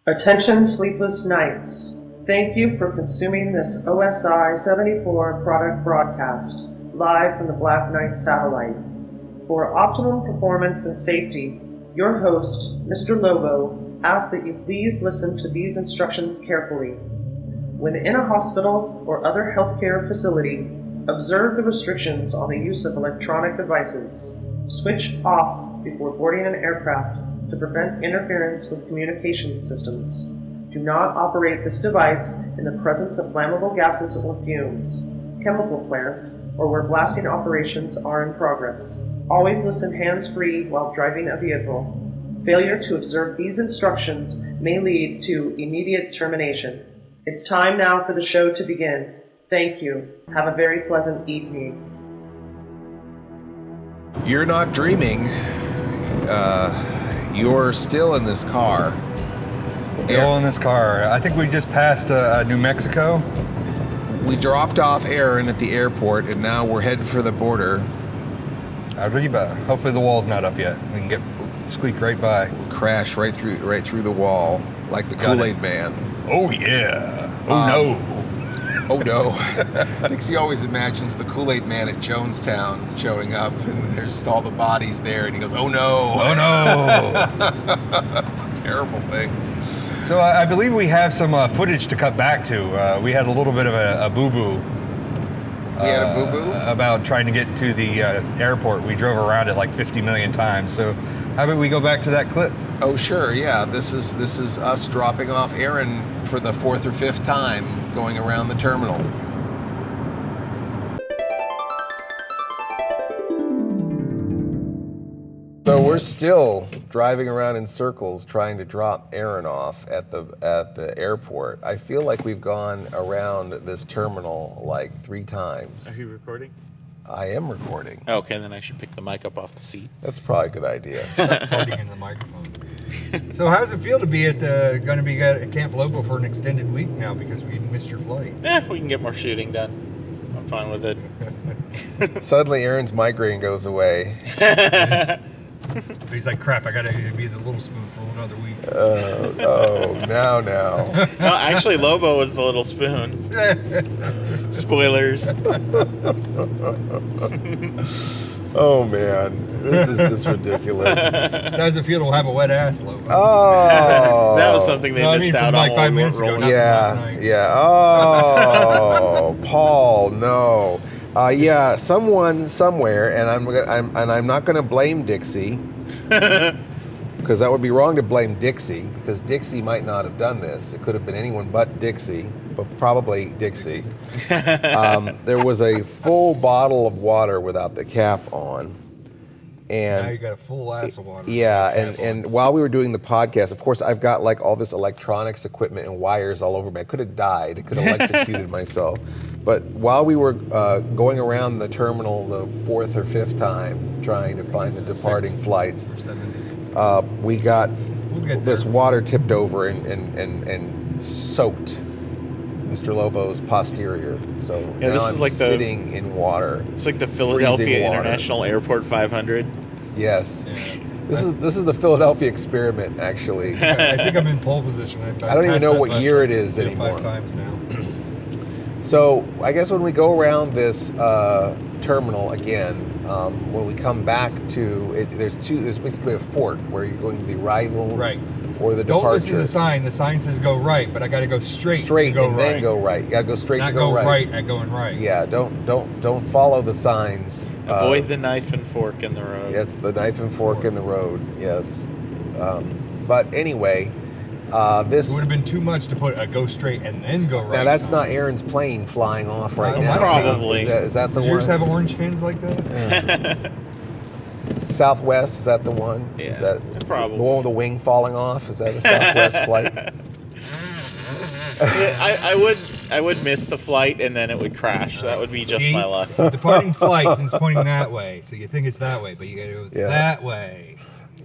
Attention Sleepless Knights. Thank you for consuming this OSI 74 product broadcast, live from the Black Knight satellite. For optimum performance and safety, your host, Mr. Lobo, asks that you please listen to these instructions carefully. When in a hospital or other healthcare facility, observe the restrictions on the use of electronic devices. Switch off before boarding an aircraft to prevent interference with communications systems. Do not operate this device in the presence of flammable gases or fumes, chemical plants, or where blasting operations are in progress. Always listen hands-free while driving a vehicle. Failure to observe these instructions may lead to immediate termination. It's time now for the show to begin. Thank you. Have a very pleasant evening. You're not dreaming. You're still in this car. Still in this car. I think we just passed New Mexico. We dropped off Aaron at the airport, and now we're headed for the border. Arriba. Hopefully the wall's not up yet. We can squeak right by. We'll crash right through the wall, like the Kool-Aid Man. Oh yeah. Oh no. Oh no. Dixie always imagines the Kool-Aid Man at Jonestown showing up, and there's all the bodies there, and he goes, oh no. Oh no. It's a terrible thing. So I believe we have some footage to cut back to. We had a little bit of a boo-boo. We had a boo-boo? About trying to get to the airport. We drove around it like 50 million times. So how about we go back to that clip? Oh sure, yeah. This is us dropping off Aaron for the fourth or fifth time going around the terminal. So we're still driving around in circles trying to drop Aaron off at the airport. I feel like we've gone around this terminal like 3 times. Are you recording? I am recording. Okay, then I should pick the mic up off the seat. That's probably a good idea. Farting in the microphone. So how does it feel to be going to be at Camp Lobo for an extended week now because we missed your flight? We can get more shooting done. I'm fine with it. Suddenly Aaron's migraine goes away. He's like, crap, I got to be the little spoon for another week. Now. No, actually, Lobo was the little spoon. Spoilers. Oh, man. This is just ridiculous. So how does it feel to have a wet ass, Lobo? Oh. That was something they missed out like on. 5 minutes ago. Yeah. Oh, Paul, no. Yeah, someone somewhere, and I'm not going to blame Dixie, because that would be wrong to blame Dixie, because Dixie might not have done this. It could have been anyone but Dixie, but probably Dixie. There was a full bottle of water without the cap on. And now you got a full ass of water. Yeah, and while we were doing the podcast, of course, I've got like all this electronics equipment and wires all over me. I could have died. I could have electrocuted myself. But while we were going around the terminal the 4th or 5th time, trying to find the departing flights, we got this water tipped over and soaked Mr. Lobo's posterior. So yeah, now this I'm is like sitting in water. It's like the Philadelphia International Airport 500. Yes. Yeah. This is the Philadelphia experiment, actually. I think I'm in pole position. I don't even know what year it is anymore. 5 times now. So I guess when we go around this terminal again, when we come back to it, there's basically a fork where you're going to the arrivals or the departure. Don't listen to the sign. The sign says go right, but I got to go straight to go and right. Then go right. You got to go straight to go right. Not go right at going right. Yeah, don't follow the signs. Avoid the knife and fork in the road. It's the knife and fork in the road. Yes. But anyway, this it would have been too much to put a go straight and then go right. Now that's not Aaron's plane flying off right now. Probably. Is that the Does one? yours have orange fins like that? Yeah. Southwest, is that the one? Yeah, is that probably. The one with the wing falling off? Is that a Southwest flight? Yeah, I would miss the flight and then it would crash. So that would be just my luck. So departing flights is pointing that way, so you think it's that way, but you got to go that way.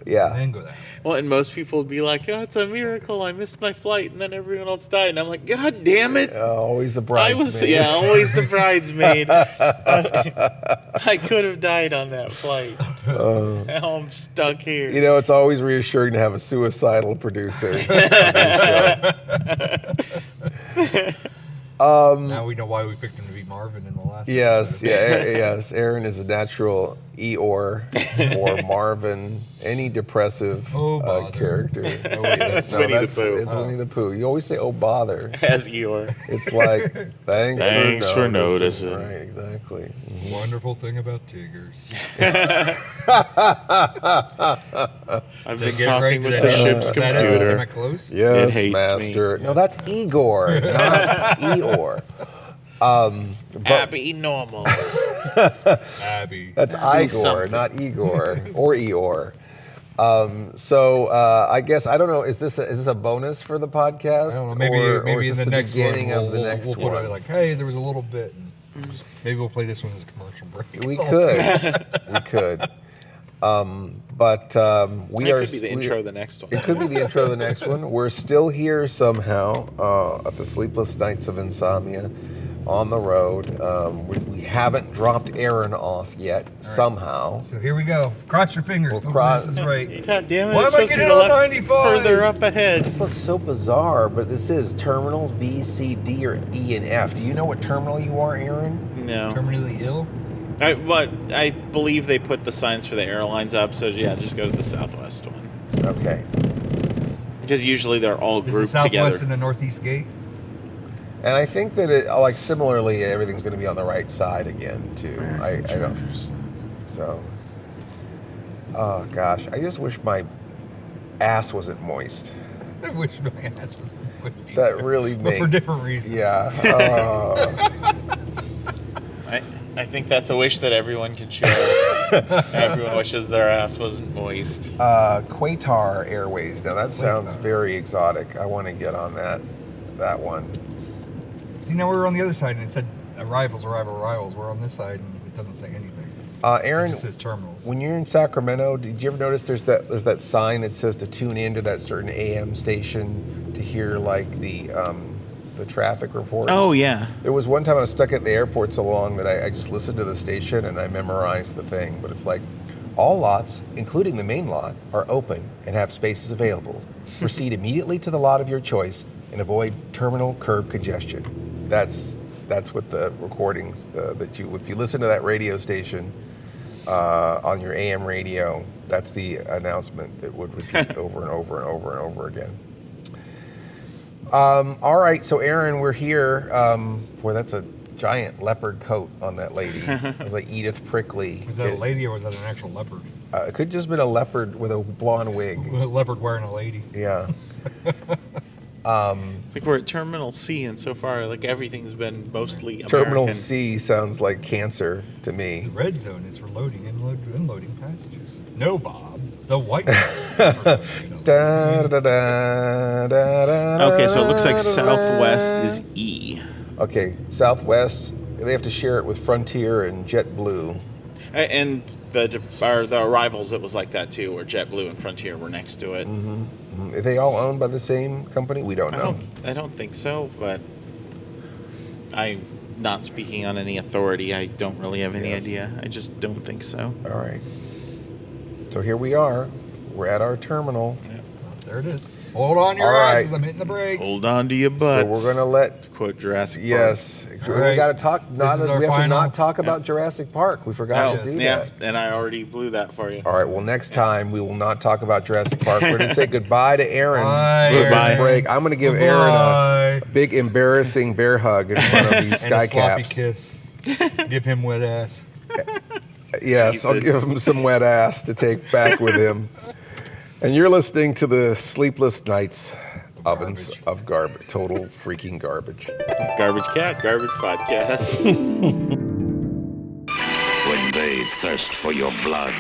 Yeah. And then go there. Well, and most people would be like, "Oh, it's a miracle! I missed my flight," and then everyone else died. And I'm like, "God damn it!" Always the I bridesmaid. was, always the bridesmaid. I could have died on that flight. Now I'm stuck here. You know, it's always reassuring to have a suicidal producer. Now we know why we picked him to be Marvin in the last Yes, episode. yes. Aaron is a natural Eeyore or Marvin, any depressive bother. character. That's Winnie the Pooh. It's Winnie the Pooh. You always say, "Oh bother." As Eeyore. It's like, thanks for noticing. Right, exactly. Wonderful thing about tigers. I've Did I been get it right? talking Did with I the know? ship's Is that it? computer. Am I close? Yes, It hates master. No, that's Igor, not Eeyore. But Abby normal. Abby. that's Igor, something. not Igor or Eeyore. So I guess I don't know. Is this a bonus for the podcast? I don't know. Maybe or maybe is in this the next beginning one of the next we'll put one? it like, hey, there was a little bit. And maybe we'll play this one as a commercial break. We could, we could. But we It are. could be the intro of the next one. It could be the intro of the next one. We're still here somehow at the Sleepless Knights of Insomnia, on the road. We haven't dropped Aaron off yet. Somehow. So here we go. Cross your fingers. We'll Hopefully cross- this is right. God damn it! Why It's am I supposed to be getting the on left 95? further up ahead. This looks so bizarre, but this is terminals B, C, D, or E, and F. Do you know what terminal you are, Aaron? No. Terminally ill? But I believe they put the signs for the airlines up, so yeah, just go to the Southwest one. Okay. Because usually they're all Is the grouped Southwest together. and the Northeast Gate? And I think that like similarly, everything's going to be on the right side again too. I don't. So. Oh gosh, I just wish my ass wasn't moist. I wish my ass was twisty. That really But makes. for different reasons. Yeah. I think that's a wish that everyone can share. Everyone wishes their ass wasn't moist. Qatar Airways. Now that sounds Qatar. very exotic. I want to get on that one. See, now we were on the other side and it said arrivals. We're on this side and it doesn't say anything. Aaron, It just says terminals. when you're in Sacramento, did you ever notice there's that sign that says to tune into that certain AM station to hear like the traffic reports? Oh yeah. There was one time I was stuck at the airport so long that I just listened to the station and I memorized the thing. But it's like, all lots, including the main lot, are open and have spaces available. Proceed immediately to the lot of your choice and avoid terminal curb congestion. That's what the recordings that you, if you listen to that radio station on your AM radio, that's the announcement that would repeat over and over and over and over again. All right, so Aaron, we're here. Boy, that's a giant leopard coat on that lady. It was like Edith Prickly. Was that a lady or was that an actual leopard? It could just been a leopard with a blonde wig. A leopard wearing a lady. Yeah. It's like we're at Terminal C, and so far, like everything's been mostly Terminal American. C sounds like cancer to me. The red zone is for loading and unloading passengers. No, Bob. The white zone is for loading and Da, unloading. da, da, da, da, Okay, so it looks like da, da, Southwest da. is E. Okay, Southwest. They have to share it with Frontier and JetBlue. And the arrivals, it was like that too, where JetBlue and Frontier were next to it. Are they all owned by the same company? We don't know. I don't think so, but I'm not speaking on any authority. I don't really have any Yes. idea. I just don't think so. All right. So here we are. We're at our terminal. There it is. Hold on your All right. asses. I'm hitting the brakes. Hold on to your butts. So we're gonna let. To quote Jurassic Park. Yes, All we right. got to talk. This Not, is our we have to final- not talk about Jurassic Park. We forgot Oh, to do yeah, that. and I already blew that for you. All right. Well, next time we will not talk about Jurassic Park. We're gonna say goodbye to Aaron Bye, for Aaron. this break. I'm gonna give Aaron a big embarrassing bear hug in front of these And a sloppy sky caps. kiss. Give him wet ass. Yes, I'll Jesus. give him some wet ass to take back with him. And you're listening to the Sleepless Knights ovens of garbage, total freaking garbage. Garbage Cat, Garbage Podcast. When they thirst for your blood,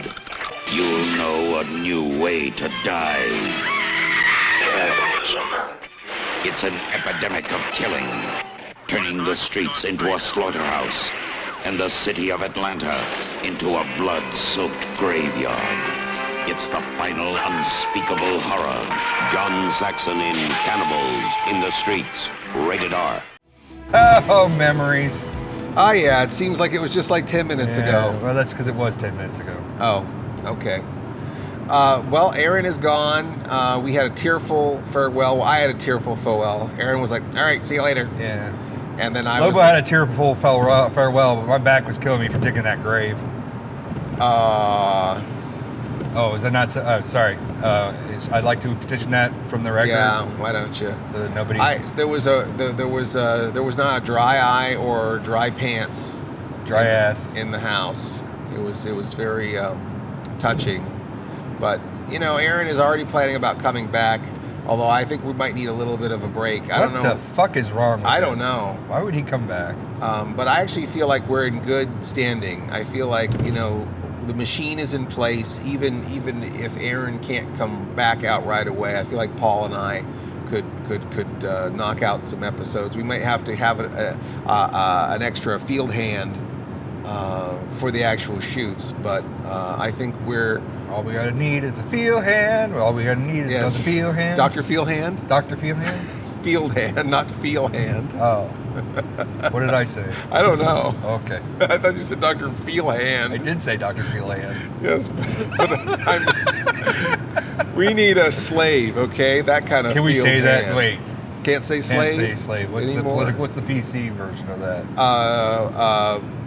you'll know a new way to die. It's an epidemic of killing, turning the streets into a slaughterhouse and the city of Atlanta into a blood-soaked graveyard. It's the final unspeakable horror. John Saxon in Cannibals in the Streets. Rated R. Oh, memories. Oh, yeah, it seems like it was just like 10 minutes ago. Well, that's because it was 10 minutes ago. Oh, okay. Well, Aaron is gone. We had a tearful farewell. Well, I had a tearful farewell. Aaron was like, all right, see you later. Yeah. And then Lobo had a tearful farewell, but my back was killing me for digging that grave. Oh, is that not? Sorry. I'd like to petition that from the record. Yeah, why don't you? So that nobody. There was not a dry eye or dry pants. Dry ass in the house. It was very touching. But Aaron is already planning about coming back. Although I think we might need a little bit of a break. I don't know. What the fuck is wrong with I him? don't know. Why would he come back? But I actually feel like we're in good standing. I feel like the machine is in place. Even if Aaron can't come back out right away, I feel like Paul and I could knock out some episodes. We might have to have an extra field hand for the actual shoots, but I think we're. All we gotta need is a field hand. All we gotta need is another field hand. Dr. Field Hand? Dr. Field Hand? Field hand, not feel hand. Oh. What did I say? I don't know. Okay. I thought you said Dr. Feel Hand. I did say Dr. Field Hand. Yes, but we need a slave, okay? That kind of. Can we say that? Hand. Wait. Can't say slave. Can't say slave. What's anymore? What's the PC version of that?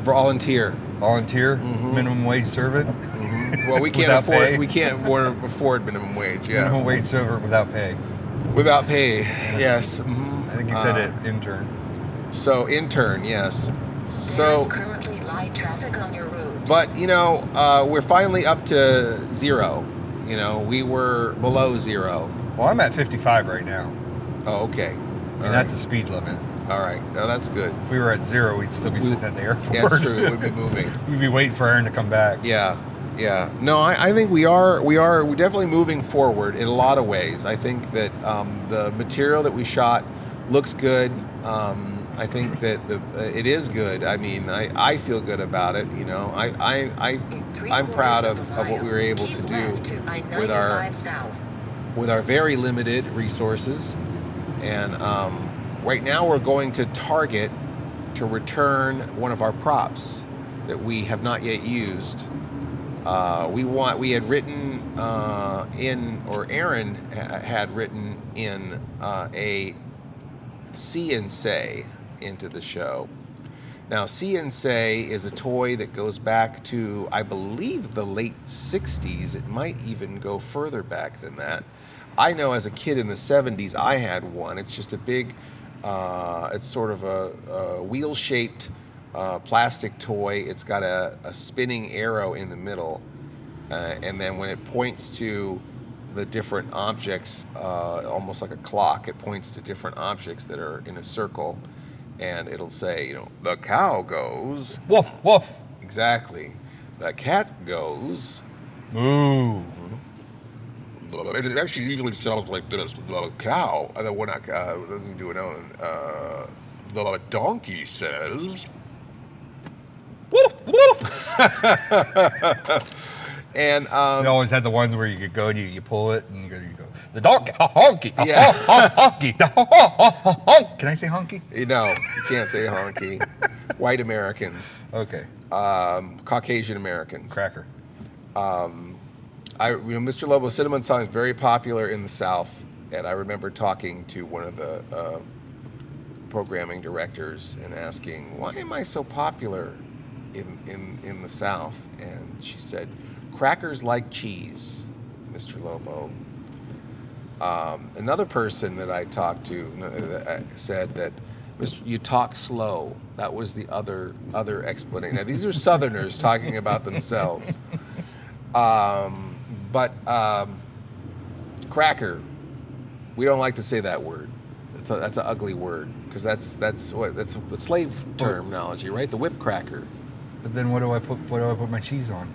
Volunteer. Volunteer. Mm-hmm. Minimum wage servant. Mm-hmm. Well, we can't afford. Pay. We can't afford minimum wage. Yeah. Minimum wage servant without pay. Without pay. Yes. Mm-hmm. I think you said it. Intern. So intern. Yes. So. There is currently light traffic on your route. But we're finally up to 0. We were below 0. Well, I'm at 55 right now. Oh, okay. And that's the speed limit. All right. No, that's good. If we were at 0, we'd still be sitting at the airport. Yeah, that's true. We'd be moving. We'd be waiting for Aaron to come back. Yeah. Yeah. No, I think we're definitely moving forward in a lot of ways. I think that the material that we shot looks good. I think that it is good. I mean, I feel good about it. I'm proud of what we were able to do with our very limited resources. And right now we're going to target to return one of our props that we have not yet used. We had written Aaron had written in a See and Say into the show. Now, See and Say is a toy that goes back to, I believe, the late 60s. It might even go further back than that. I know as a kid in the 70s, I had one. It's just a big, it's sort of a wheel-shaped plastic toy. It's got a spinning arrow in the middle. And then when it points to the different objects, almost like a clock, it points to different objects that are in a circle. And it'll say, the cow goes. Woof, woof. Exactly. The cat goes. Moo. It actually usually sounds like this. The cow. And then when it doesn't do it on. The donkey says. Woof, woof. And you always had the ones where you could go and you pull it and you go. The donkey, honky, yeah. Honky, honky. Can I say honky? No, you can't say honky. White Americans. Okay. Caucasian Americans. Cracker. Mr. Lobo cinnamon song is very popular in the South, and I remember talking to one of the programming directors and asking, "Why am I so popular in the South?" And she said, "Crackers like cheese, Mr. Lobo." Another person that I talked to said that you talk slow. That was the other explanation. Now, these are Southerners talking about themselves. But cracker, we don't like to say that word. That's an ugly word because that's slave terminology, right? The whip cracker. But then what do I put my cheese on?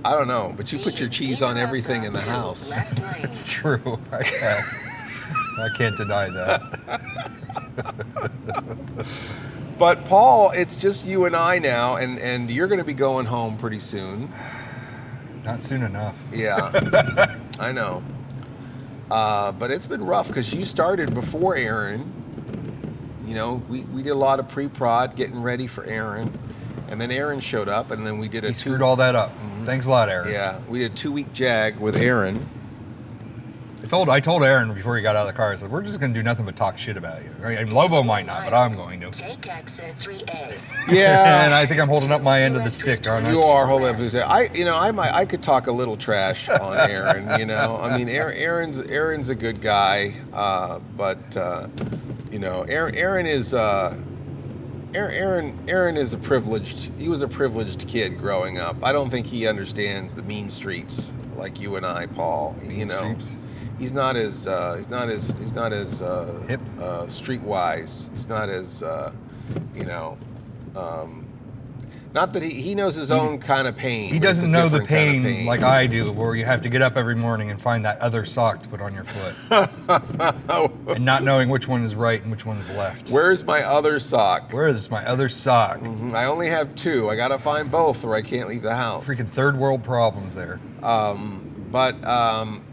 I don't know, but you put your cheese on everything in the house. It's true. I can't deny that. But Paul, it's just you and I now, and you're going to be going home pretty soon. Not soon enough. Yeah, I know. But it's been rough because you started before Aaron. You know, we did a lot of pre-prod getting ready for Aaron. And then Aaron showed up, and then we did He screwed all that up. Thanks a lot, Aaron. Yeah, we did a 2-week jag with Aaron. I told Aaron before he got out of the car, I said, we're just going to do nothing but talk shit about you. I mean, Lobo might not, but I'm going to. Take exit 3A. Yeah. And I think I'm holding up my end of the stick, aren't I? You are holding up his head. I could talk a little trash on Aaron. You know, I mean, Aaron's a good guy, but you know, Aaron is a privileged. He was a privileged kid growing up. I don't think he understands the mean streets like you and I, Paul. You know. Streets? He's not as hip, streetwise. He's not as you know. Not that he knows his own kind of pain. He but it's a doesn't know the different kind of pain like I do, where you have to get up every morning and find that other sock to put on your foot. And not knowing which one is right and which one is left. Where's my other sock? Where is my other sock? I only have 2. I gotta find both, or I can't leave the house. Freaking third world problems there. But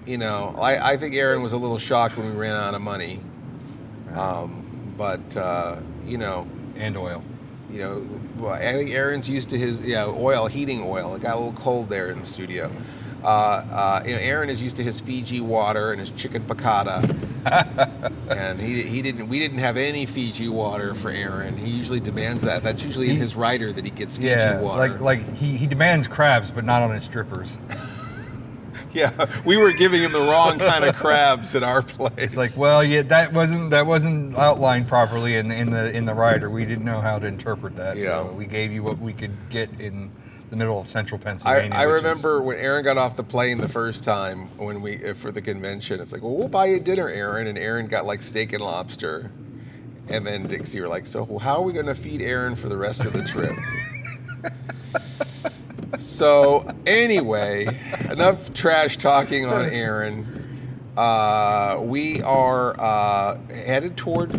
you know, I think Aaron was a little shocked when we ran out of money. You know. And oil. You know, well, I think Aaron's used to his heating oil. It got a little cold there in the studio. You know, Aaron is used to his Fiji water and his chicken piccata, and we didn't have any Fiji water for Aaron. He usually demands that. That's usually in his rider that he gets Fiji water. like he demands crabs, but not on his strippers. Yeah, we were giving him the wrong kind of crabs at our place. It's like, well, yeah, that wasn't outlined properly in the rider. We didn't know how to interpret that, so we gave you what we could get in the middle of central Pennsylvania. I remember when Aaron got off the plane the first time for the convention. It's like, well, we'll buy you dinner, Aaron, and Aaron got like steak and lobster, and then Dixie were like, so how are we going to feed Aaron for the rest of the trip? So anyway, enough trash talking on Aaron. We are headed toward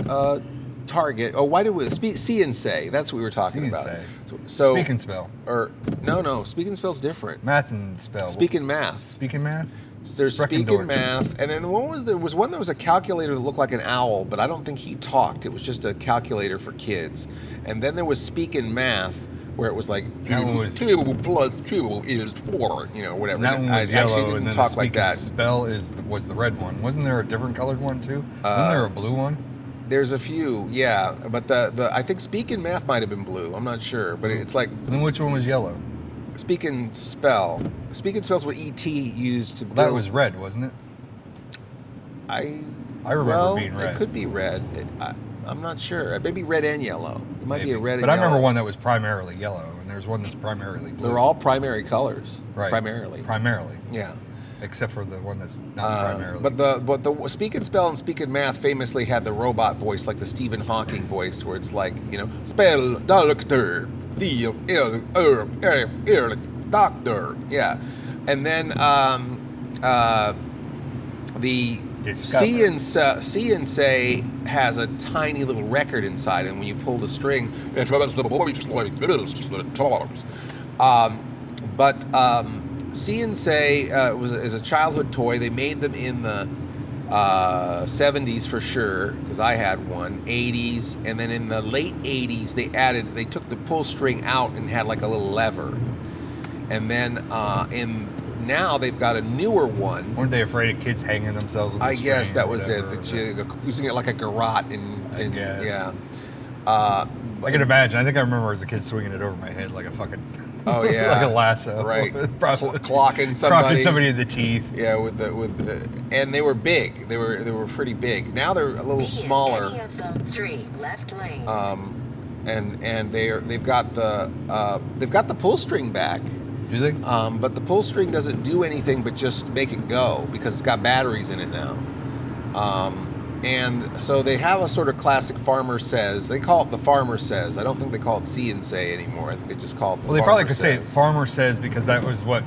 Target. Oh, why did we see and say? That's what we were talking about. So Speak and spell. Or no, speak and spell's different. Math and spell. Speak and math. Speak and math. So there's speak and math, and then there was one that was a calculator that looked like an owl, but I don't think he talked. It was just a calculator for kids. And then there was speak and math, where it was like 2 plus 2 is 4, you know, whatever. And that one was I yellow, actually didn't and then talk the like speak and that. spell was the red one. Wasn't there a different colored one too? Wasn't there a blue one? There's a few, yeah, but the I think speak and math might have been blue. I'm not sure, but it's like. And then which one was yellow? Speak and spell. Speak and spell's what ET used to build. That was red, wasn't it? I remember being red. It could be red. I'm not sure. Maybe red and yellow. It might be a red and But I yellow. remember one that was primarily yellow, and there's one that's primarily blue. They're all primary colors. Right. Primarily. Yeah. Except for the one that's not primarily. But the speak and spell and speak and math famously had the robot voice, like the Stephen Hawking voice, where it's like, you know, spell doctor, doctor. Yeah. And then the See and Say has a tiny little record inside, and when you pull the string, See and Say is a childhood toy. They made them in the 70s for sure, because I had one, 80s, and then in the late 80s they took the pull string out and had like a little lever, and then now they've got a newer one. Weren't they afraid of kids hanging themselves with the I guess string that or was whatever, it. Using it like a garrote I guess. yeah. I can imagine. I think I remember as a kid swinging it over my head like a fucking. Oh yeah. Like a lasso. Right. Probably Clocking somebody. Crocking somebody in the teeth. Yeah, and they were big. They were pretty big. Now they're a little smaller. Any of them 3 left lanes. And they've got the pull string back. Do they? But the pull string doesn't do anything but just make it go, because it's got batteries in it now. And so they have a sort of classic Farmer Says. They call it the Farmer Says. I don't think they call it See and Say anymore. I think they just call it the Well, they Farmer probably could Says. say Farmer Says because that was what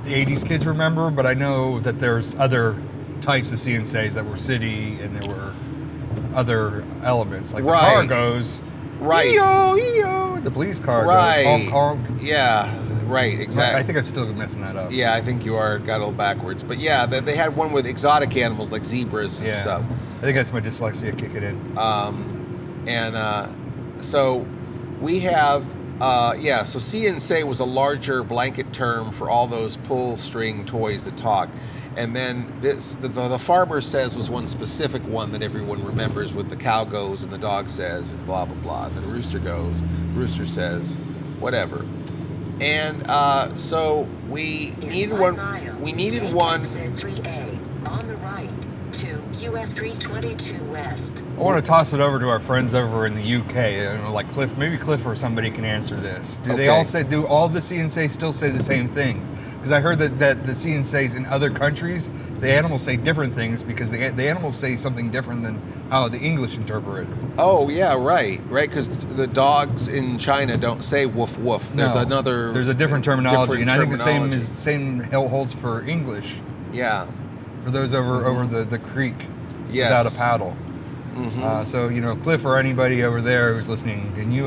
the 80s kids remember, but I know that there's other types of See and Says that were city, and there were other elements. Like the car goes, right. EO, EO. The police car right. goes, honk, honk. Yeah. Right, exactly. I think I'm still messing that up. Yeah, I think you are got a little backwards. But yeah, they had one with exotic animals like zebras and stuff. I think that's my dyslexia kicking in. So we have, so see and say was a larger blanket term for all those pull string toys that talk. And then the farmer says was one specific one that everyone remembers with the cow goes and the dog says and blah, blah, blah. And then the rooster goes, rooster says, whatever. And so we needed one. We needed one. Exit 3A on the right to US 322 West. I want to toss it over to our friends over in the UK, like Cliff. Maybe Cliff or somebody can answer this. Do all the C&Cs still say the same things? Because I heard that the C&Cs in other countries, the animals say different things because the animals say something different than how the English interpret it. Oh yeah, right. Because the dogs in China don't say woof woof. There's a different terminology, and I think the same holds for English. Yeah. For those over the creek without a paddle. Mm-hmm. So Cliff or anybody over there who's listening, can you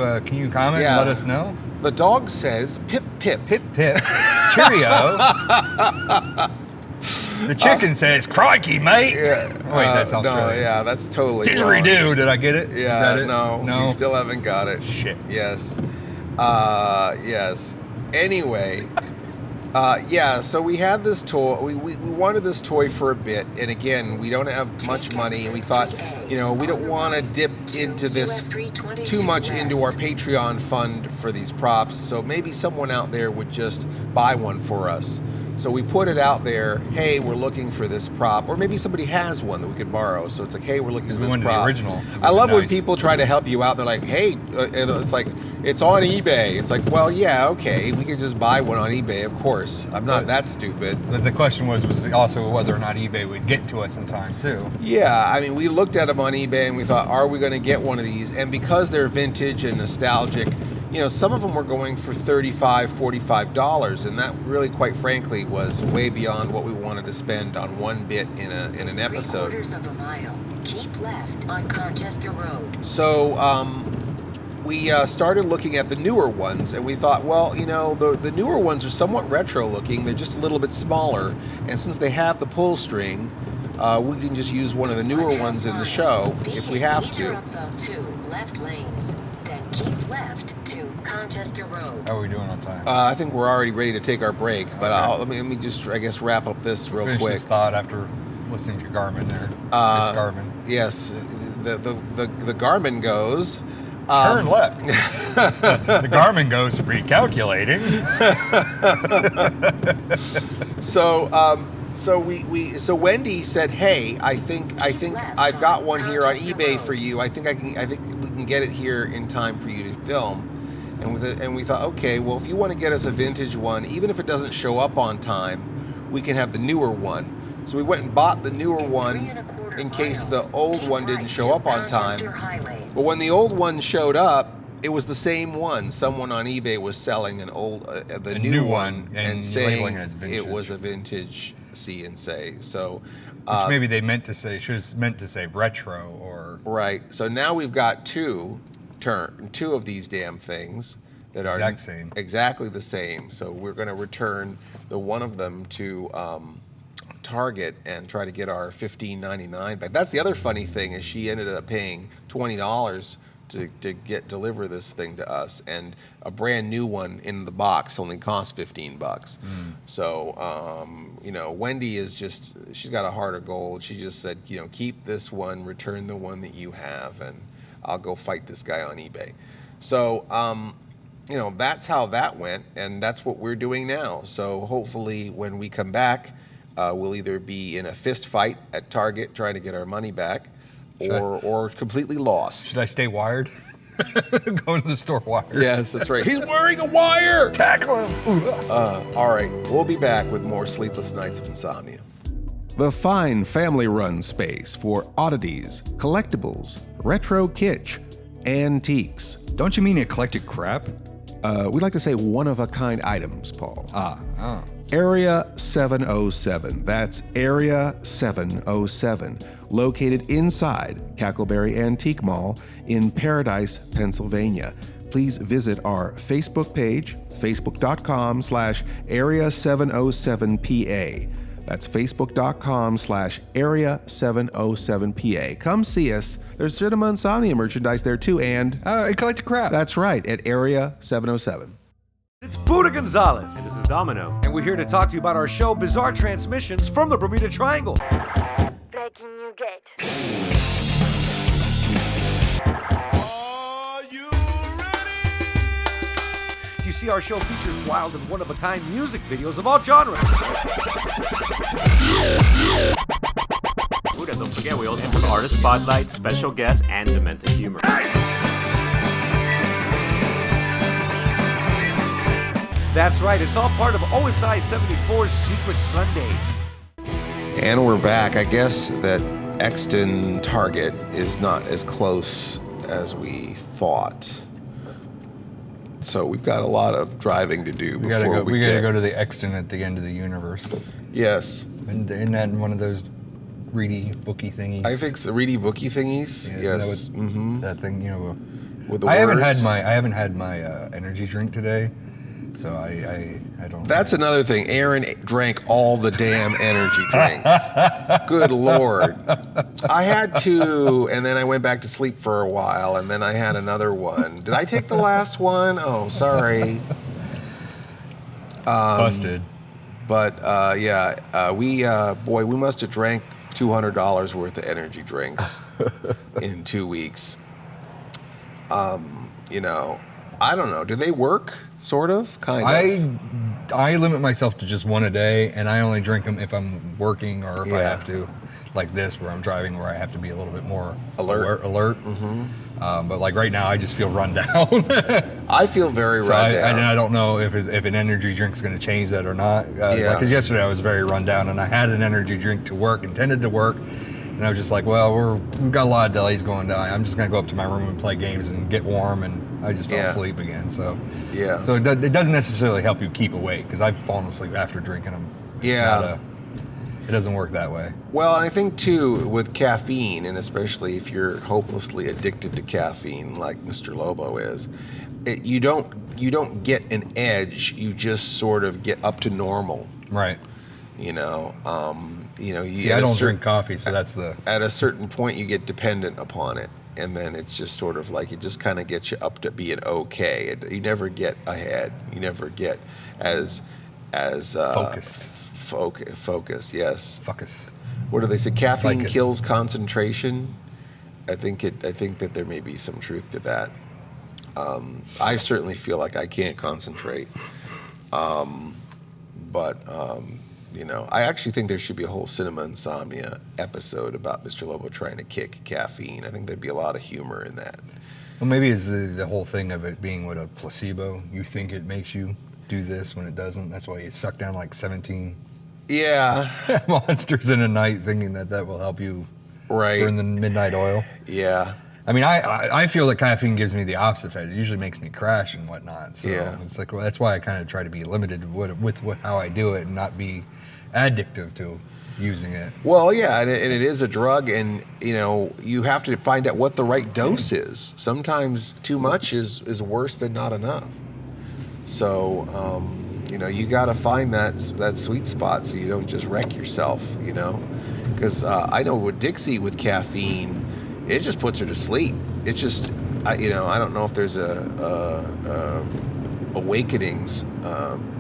comment and let us know? The dog says pip pip pip pip cheerio. The chicken says crikey mate. Yeah. Wait, that's Australian. No, yeah, that's totally didgeridoo. Did I get it? Yeah, is that it? No, you still haven't got it. Shit. Yes. Yes. Anyway. So we had this toy. We wanted this toy for a bit, and again, we don't have much money, and we thought, we don't want to dip into this too much into our Patreon fund for these props. So maybe someone out there would just buy one for us. So we put it out there. Hey, we're looking for this prop, or maybe somebody has one that we could borrow. So it's like, hey, we're looking for this prop. The original. I love when people try to help you out. They're like, hey, it's like it's on eBay. It's like, well, yeah, okay, we could just buy one on eBay, of course. I'm not that stupid. But the question was also whether or not eBay would get to us in time too. Yeah, I mean, we looked at them on eBay and we thought, are we going to get one of these? And because they're vintage and nostalgic, some of them were going for $35, $45, and that really, quite frankly, was way beyond what we wanted to spend on one bit in an episode. 3/4 of a mile. Keep left on Colchester Road. So we started looking at the newer ones, and we thought, well, the newer ones are somewhat retro looking. They're just a little bit smaller, and since they have the pull string, we can just use one of the newer ones in the show if we have to. Of the two left lanes, then keep left to Colchester Road. How are we doing on time? I think we're already ready to take our break, but let me just, I guess, wrap up this real Finish quick. This thought after listening to Garmin there. Garmin. Yes, the Garmin goes. Turn left. The Garmin goes recalculating. So Wendy said, "Hey, I think I've got one here on eBay for you. I think we can get it here in time for you to film." And we thought, okay, well, if you want to get us a vintage one, even if it doesn't show up on time, we can have the newer one. So we went and bought the newer one in case the old one didn't show up on time. But when the old one showed up, it was the same one. Someone on eBay was selling an old, the new one, and saying it was a vintage See and Say. So which maybe they meant to say retro or right. So now we've got two of these damn things that are exactly the same. So we're going to return the one of them to Target and try to get our $15.99 back. That's the other funny thing is she ended up paying $20 to deliver this thing to us, and a brand new one in the box only costs $15. So Wendy is she's got a heart of gold. She just said, keep this one, return the one that you have, and I'll go fight this guy on eBay. So that's how that went, and that's what we're doing now. So hopefully when we come back, we'll either be in a fist fight at Target trying to get our money back, or completely lost. Should I stay wired? Going to the store wired. Yes, that's right. He's wearing a wire! Tackle him! All right, we'll be back with more Sleepless Nights of Insomnia. The fine family-run space for oddities, collectibles, retro kitsch, antiques. Don't you mean eclectic crap? We like to say one-of-a-kind items, Paul. Area 707. That's Area 707, located inside Cackleberry Antique Mall in Paradise, Pennsylvania. please visit our Facebook page, facebook.com/area707PA. That's facebook.com/area707PA. Come see us. There's Cinema Insomnia merchandise there too, and I collect crap. that's right, at Area 707. It's Buddha Gonzalez. And this is Domino. And we're here to talk to you about our show, Bizarre Transmissions from the Bermuda Triangle. Breaking new gate. Are you ready? You see, our show features wild and one-of-a-kind music videos of all genres. Buddha, don't forget, we also have artist spotlight, special guests, and demented humor. That's right, it's all part of OSI 74's Secret Sundays. And we're back. I guess that Exton Target is not as close as we thought. So we've got a lot of driving to do We before gotta go to the Exton at the end of the universe. Yes. And isn't that one of those reedy booky thingies? I think so. Reedy booky thingies. Yeah, Yes. that thing, With the I words. haven't had my energy drink today, so I don't. That's another thing. Aaron drank all the damn energy drinks. Good Lord. I had two, and then I went back to sleep for a while, and then I had another one. Did I take the last one? Oh, sorry. Busted. But we must have drank $200 worth of energy drinks in 2 weeks. I don't know. Do they work? Sort of? Kind of? I limit myself to just one a day, and I only drink them if I'm working or if I have to, like this, where I'm driving, where I have to be a little bit more alert. Mm-hmm. But like right now, I just feel run down. I feel very run down. I don't know if an energy drink's going to change that or not. Because yesterday I was very run down, and I had an energy drink to work, intended to work, and I was just like, well, we've got a lot of delays going down. I'm just going to go up to my room and play games and get warm, and I just fell asleep again. So so it doesn't necessarily help you keep awake, because I've fallen asleep after drinking them. It doesn't work that way. Well, and I think too with caffeine, and especially if you're hopelessly addicted to caffeine, like Mr. Lobo is, you don't get an edge. You just sort of get up to normal. Right. See, I don't drink coffee, so that's the. At a certain point, you get dependent upon it, and then it's just sort of like it just kind of gets you up to being okay. You never get ahead. You never get as focused. Focus, yes. Focus. What do they say? Caffeine kills concentration. I think that there may be some truth to that. I certainly feel like I can't concentrate. I actually think there should be a whole Cinema Insomnia episode about Mr. Lobo trying to kick caffeine. I think there'd be a lot of humor in that. Well, maybe it's the whole thing of it being a placebo. You think it makes you do this when it doesn't. That's why you suck down like 17 monsters in a night, thinking that will help you burn the midnight oil. Yeah. I mean, I feel that caffeine gives me the opposite effect. It usually makes me crash and whatnot. So it's like, well, that's why I kind of try to be limited with how I do it and not be addictive to using it. Well, yeah, and it is a drug, and you have to find out what the right dose is. Sometimes too much is worse than not enough. So you got to find that sweet spot so you don't just wreck yourself. Because I know with Dixie with caffeine, it just puts her to sleep. It's just I don't know if there's a awakenings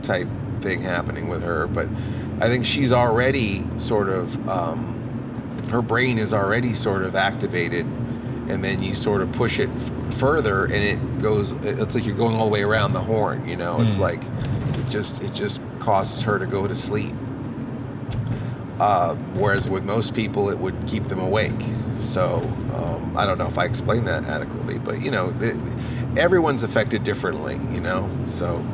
type thing happening with her, but I think she's already sort of her brain is already sort of activated, and then you sort of push it further, and it's like you're going all the way around the horn. It's like it just causes her to go to sleep. Whereas with most people, it would keep them awake. So I don't know if I explained that adequately, but everyone's affected differently. So.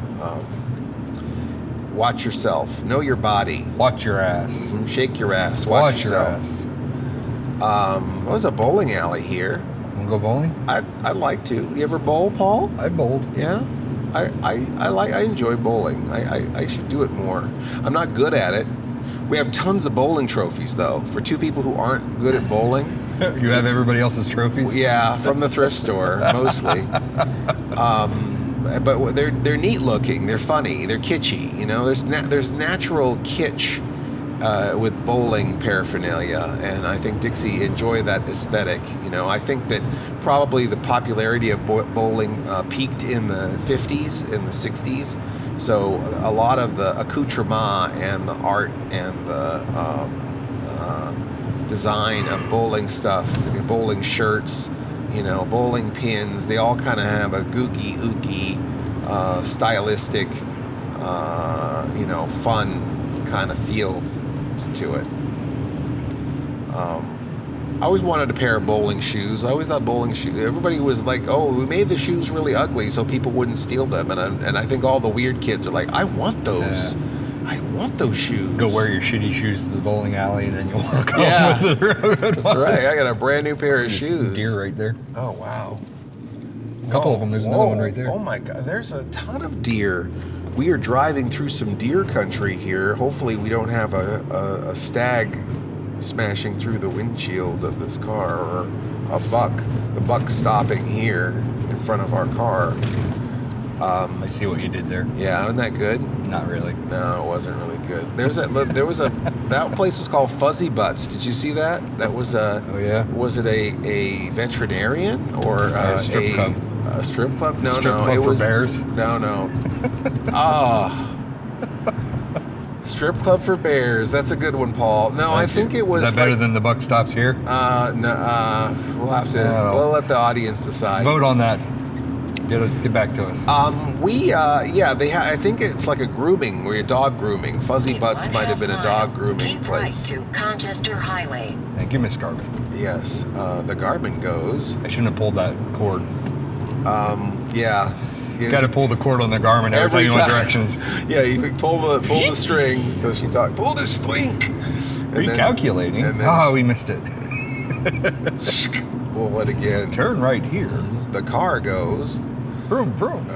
Watch yourself. Know your body. Watch your ass. Shake your ass. Watch yourself. Your ass. There's a bowling alley here. Want to go bowling? I'd like to. You ever bowl, Paul? I bowled. Yeah. I enjoy bowling. I should do it more. I'm not good at it. We have tons of bowling trophies though. For two people who aren't good at bowling, You have everybody else's trophies? Yeah, from the thrift store, mostly. But they're neat looking. They're funny. They're kitschy. You know, there's natural kitsch with bowling paraphernalia, and I think Dixie enjoyed that aesthetic. You know, I think that probably the popularity of bowling peaked in the 50s, in the 60s. So a lot of the accoutrement and the art and the design of bowling stuff, bowling shirts, you know, bowling pins, they all kind of have a googie oogie, stylistic, you know, fun kind of feel to it. I always wanted a pair of bowling shoes. I always thought bowling shoes, everybody was like, oh, we made the shoes really ugly so people wouldn't steal them. And I think all the weird kids are like, I want those. Yeah. I want those shoes. Go wear your shitty shoes to the bowling alley and then you'll walk home with the good That's ones. right. I got a brand new pair of shoes. Deer right there. Oh, wow. A couple of them. There's another one right there. Oh, my God. There's a ton of deer. We are driving through some deer country here. Hopefully we don't have a stag smashing through the windshield of this car, or a buck. The buck stopping here in front of our car. I see what you did there. Yeah, isn't that good? Not really. No, it wasn't really good. That place was called Fuzzy Butts. Did you see that? That was Oh yeah. Was it a veterinarian or a strip club? A strip club? No, strip club it for was bears. No. Strip club for bears. That's a good one, Paul. No, I think it was. Is that better than the buck stops here? No. We'll have to. We'll let the audience decide. Vote on that. Get back to us. I think it's like a grooming, where you're dog grooming. Fuzzy Butts might have been a dog grooming place. Right to Colchester Highway. Thank you, Miss Garvin. Yes, the Garmin goes. I shouldn't have pulled that cord. Yeah. You got to pull the cord on the Garmin every time you want directions. Yeah, you pull the string. So she talked. Pull the string. Recalculating. We missed it. Pull it again. Turn right here. The car goes. Vroom, vroom.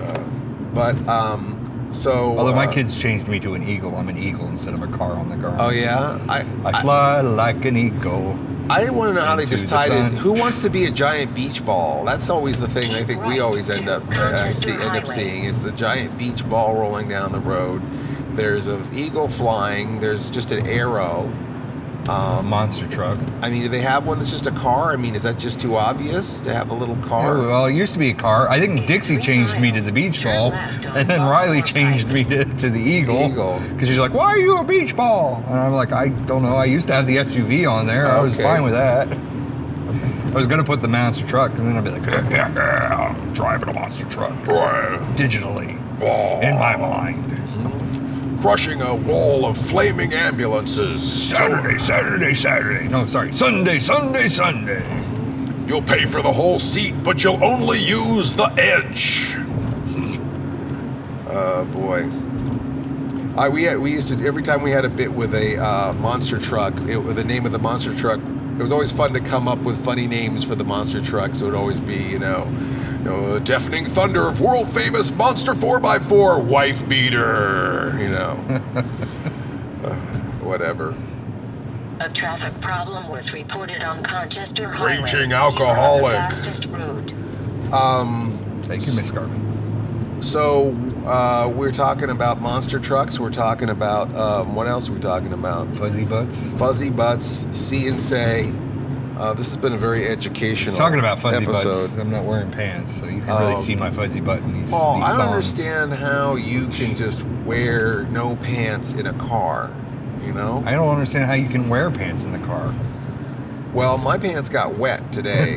Although my kids changed me to an eagle, I'm an eagle instead of a car on the Garmin. Oh yeah, I fly like an eagle. I want to know how they just tied it. Who wants to be a giant beach ball? That's always the thing. I think we always end up seeing is the giant beach ball rolling down the road. There's an eagle flying. There's just an arrow. Monster truck. I mean, do they have one that's just a car? I mean, is that just too obvious to have a little car? Oh, well, it used to be a car. I think Dixie changed me to the beach ball, and then Riley changed me to the eagle. Because she's like, why are you a beach ball? And I'm like, I don't know. I used to have the SUV on there. I was fine with that. I was going to put the monster truck, and then I'd be like, I'm driving a monster truck. Digitally. In my mind. Crushing a wall of flaming ambulances. Saturday. No, sorry. Sunday. You'll pay for the whole seat, but you'll only use the edge. Boy. We used to, every time we had a bit with a monster truck, with the name of the monster truck, it was always fun to come up with funny names for the monster trucks. It would always be, the deafening thunder of world-famous Monster 4x4 wife beater, whatever. A traffic problem was reported on Colchester Highway. Raging alcoholic. Fastest route. Thank you, Miss Garvin. So, we're talking about monster trucks. We're talking about, what else are we talking about? Fuzzy Butts, See and Say. This has been a very educational Talking about fuzzy episode. butts, I'm not wearing pants, so you can really see my fuzzy butt in these Paul, these I don't thongs. understand how you can just wear no pants in a car, I don't understand how you can wear pants in the car. Well, my pants got wet today.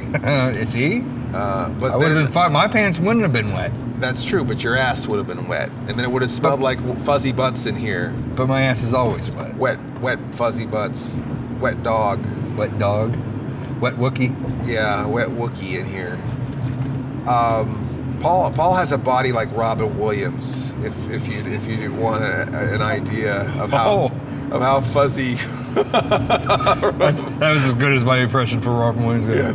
See? But I would have been fine. My pants wouldn't have been wet. That's true, but your ass would have been wet. And then it would have smelled like fuzzy butts in here. But my ass is always wet. Wet fuzzy butts. Wet dog. Wet dog. Wet Wookie. Yeah, wet Wookie in here. Paul has a body like Robin Williams. If you want an idea of how fuzzy. That was as good as my impression for Robin Williams. Yeah,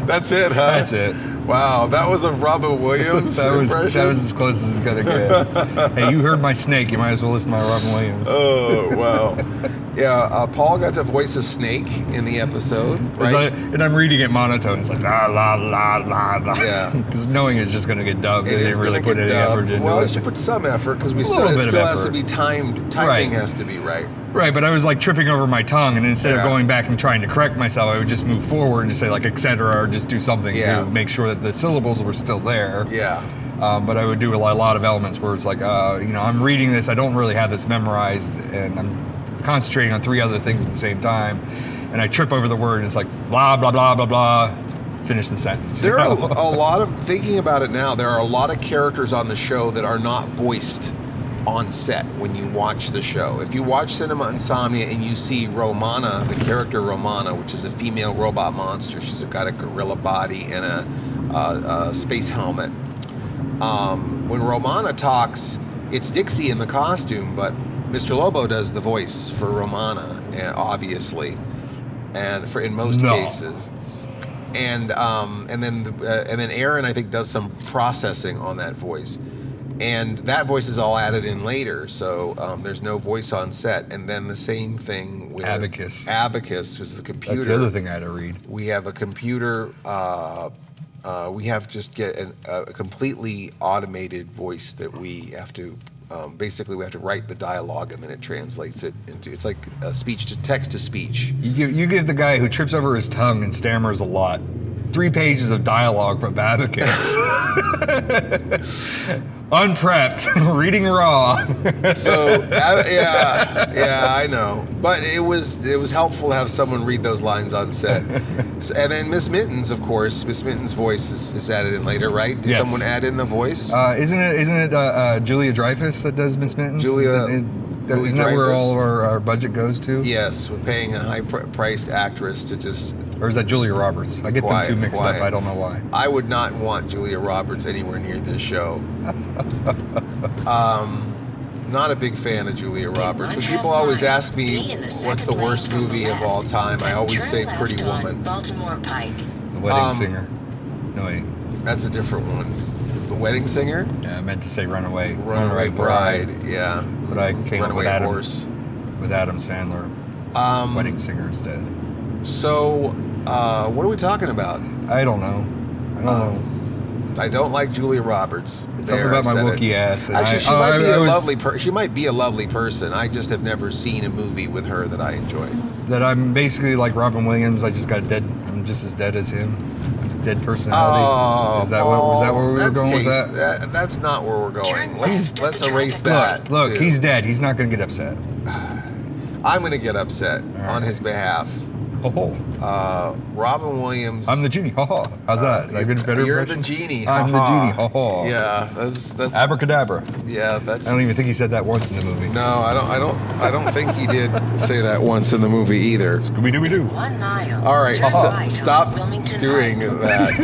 that's it, huh? That's it. Wow, that was a Robin Williams impression? That was as close as it's gonna get. Hey, you heard my snake. You might as well listen to my Robin Williams. Oh, wow. Yeah, Paul got to voice a snake in the episode, right? And I'm reading it monotone. It's like la la la la la. Yeah. Because knowing it's just going to get dubbed. It They is didn't really gonna put get any effort dubbed. into Well, it. you should put some effort because it little bit of still has to effort. be timed. Timing has to be right. Right, but I was like tripping over my tongue, and instead Yeah. of going back and trying to correct myself, I would just move forward and just say like etc. or just do something Yeah. to make sure that the syllables were still there. Yeah. But I would do a lot of elements where it's like, I'm reading this, I don't really have this memorized, and I'm concentrating on 3 other things at the same time, and I trip over the word, and it's like blah blah blah blah blah. Finish the sentence. There are a lot of, thinking about it now, there are a lot of characters on the show that are not voiced on set when you watch the show. If you watch Cinema Insomnia and you see Romana, the character Romana, which is a female robot monster, she's got a gorilla body and a space helmet. When Romana talks, it's Dixie in the costume, but Mr. Lobo does the voice for Romana, obviously, and in most cases. And then Aaron, I think, does some processing on that voice, and that voice is all added in later. So there's no voice on set. And then the same thing with Abacus. Abacus, which is a computer. That's the other thing I had to read. We have a computer. We have just a completely automated voice that we have to. Basically, we have to write the dialogue, and then it translates it into. It's like a speech to text to speech. You give the guy who trips over his tongue and stammers a lot 3 pages of dialogue from Abacus. Unprepped, reading raw. So yeah, I know. But it was helpful to have someone read those lines on set. And then Miss Mittens, of course, Miss Mittens' voice is added in later, right? Did someone add in the voice? Isn't it Julia Dreyfus that does Miss Mittens? Isn't that where all of our budget goes to? Yes, we're paying a high-priced actress to just. Or is that Julia Roberts? I get them two mixed up. I don't know why. I would not want Julia Roberts anywhere near this show. Not a big fan of Julia Roberts. When people always ask me what's the worst movie of all time, I always say Pretty Woman. Baltimore Pike. The Wedding Singer. No, wait. That's a different one. The Wedding Singer? Yeah, I meant to say Runaway. Runaway Bride. Yeah. But I came up with Adam Sandler. Wedding Singer instead. So, what are we talking about? I don't know. I don't like Julia Roberts. It's something about my Wookiee ass. Actually, she might be a lovely person. I just have never seen a movie with her that I enjoyed. That I'm basically like Robin Williams. I just got dead. I'm just as dead as him. Dead personality. Oh, is that where we were going with that? That's not where we're going. Let's erase that. Look, he's dead. He's not going to get upset. I'm going to get upset on his behalf. Robin Williams. I'm the genie. How's that? Is that a good, better You're impression? the genie. I'm the genie. Yeah, that's abracadabra. Yeah, that's. I don't even think he said that once in the movie. No, I don't think he did say that once in the movie either. Scooby Dooby Doo. 1 mile. All right, stop doing that,